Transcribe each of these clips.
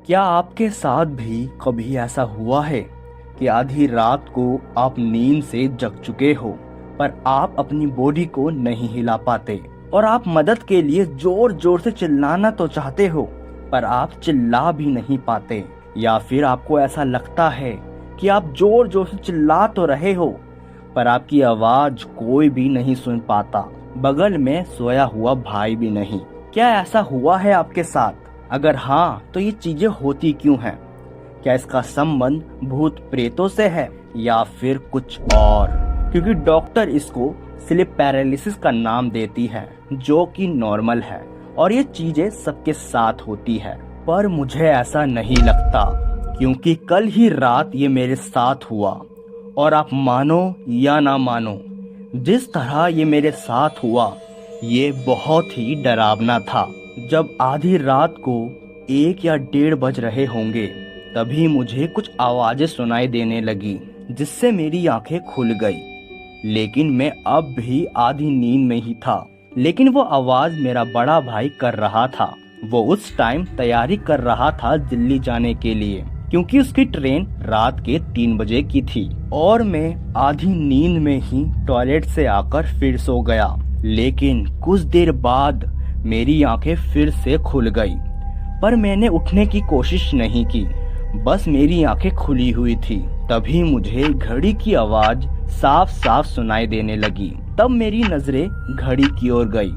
क्या आपके साथ भी कभी ऐसा हुआ है कि आधी रात को आप नींद से जग चुके हो पर आप अपनी बॉडी को नहीं हिला पाते और आप मदद के लिए जोर जोर से चिल्लाना तो चाहते हो पर आप चिल्ला भी नहीं पाते, या फिर आपको ऐसा लगता है कि आप जोर जोर से चिल्ला तो रहे हो पर आपकी आवाज कोई भी नहीं सुन पाता, बगल में सोया हुआ भाई भी नहीं। क्या ऐसा हुआ है आपके साथ? अगर हाँ तो ये चीजें होती क्यों हैं? क्या इसका संबंध भूत प्रेतों से है या फिर कुछ और? क्योंकि डॉक्टर इसको स्लीप पैरालिसिस का नाम देती है जो कि नॉर्मल है और ये चीजें सबके साथ होती है, पर मुझे ऐसा नहीं लगता क्योंकि कल ही रात ये मेरे साथ हुआ और आप मानो या ना मानो जिस तरह ये मेरे साथ हुआ ये बहुत ही डरावना था। जब आधी रात को 1 या 1:30 बज रहे होंगे तभी मुझे कुछ आवाजें सुनाई देने लगी जिससे मेरी आंखें खुल गई, लेकिन मैं अब भी आधी नींद में ही था। लेकिन वो आवाज मेरा बड़ा भाई कर रहा था। वो उस टाइम तैयारी कर रहा था दिल्ली जाने के लिए क्योंकि उसकी ट्रेन रात के 3 बजे की थी और मैं आधी नींद में ही टॉयलेट से आकर फिर सो गया। लेकिन कुछ देर बाद मेरी आंखें फिर से खुल गई पर मैंने उठने की कोशिश नहीं की, बस मेरी आंखें खुली हुई थी। तभी मुझे घड़ी की आवाज साफ साफ सुनाई देने लगी। तब मेरी नजरें घड़ी की ओर गई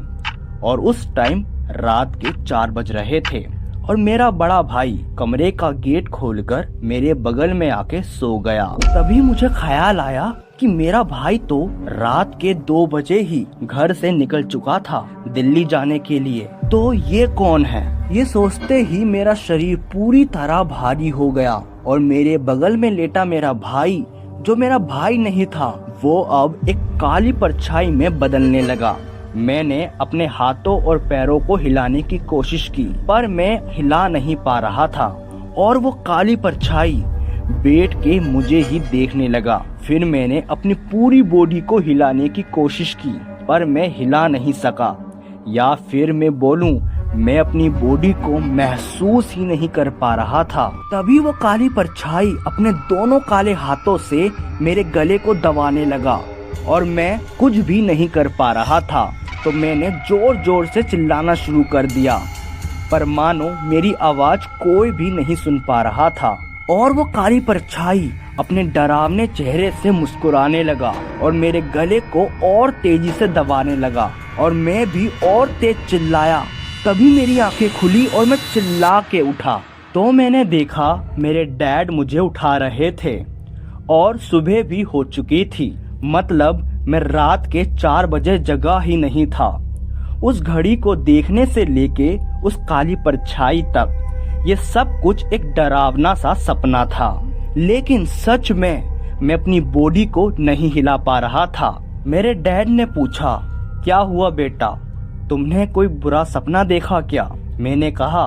और उस टाइम रात के 4 बज रहे थे और मेरा बड़ा भाई कमरे का गेट खोलकर मेरे बगल में आके सो गया। तभी मुझे ख्याल आया कि मेरा भाई तो रात के 2 बजे ही घर से निकल चुका था दिल्ली जाने के लिए, तो ये कौन है? ये सोचते ही मेरा शरीर पूरी तरह भारी हो गया और मेरे बगल में लेटा मेरा भाई, जो मेरा भाई नहीं था, वो अब एक काली परछाई में बदलने लगा। मैंने अपने हाथों और पैरों को हिलाने की कोशिश की पर मैं हिला नहीं पा रहा था और वो काली परछाई बैठ के मुझे ही देखने लगा। फिर मैंने अपनी पूरी बॉडी को हिलाने की कोशिश की पर मैं हिला नहीं सका, या फिर मैं बोलूं मैं अपनी बॉडी को महसूस ही नहीं कर पा रहा था। तभी वो काली परछाई अपने दोनों काले हाथों से मेरे गले को दबाने लगा और मैं कुछ भी नहीं कर पा रहा था, तो मैंने जोर जोर से चिल्लाना शुरू कर दिया पर मानो मेरी आवाज कोई भी नहीं सुन पा रहा था। और वो काली परछाई अपने डरावने चेहरे से मुस्कुराने लगा और मेरे गले को और तेजी से दबाने लगा और मैं भी और तेज चिल्लाया। तभी मेरी आंखें खुली और मैं चिल्ला के उठा तो मैंने देखा मेरे डैड मुझे उठा रहे थे और सुबह भी हो चुकी थी, मतलब मैं रात के 4 बजे जगा ही नहीं था। उस घड़ी को देखने से लेके उस काली परछाई तक ये सब कुछ एक डरावना सा सपना था, लेकिन सच में मैं अपनी बॉडी को नहीं हिला पा रहा था। मेरे डैड ने पूछा, क्या हुआ बेटा, तुमने कोई बुरा सपना देखा क्या? मैंने कहा,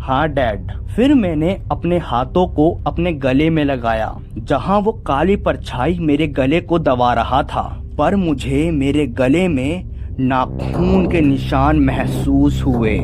हाँ डैड। फिर मैंने अपने हाथों को अपने गले में लगाया जहां वो काली परछाई मेरे गले को दबा रहा था, पर मुझे मेरे गले में नाखून के निशान महसूस हुए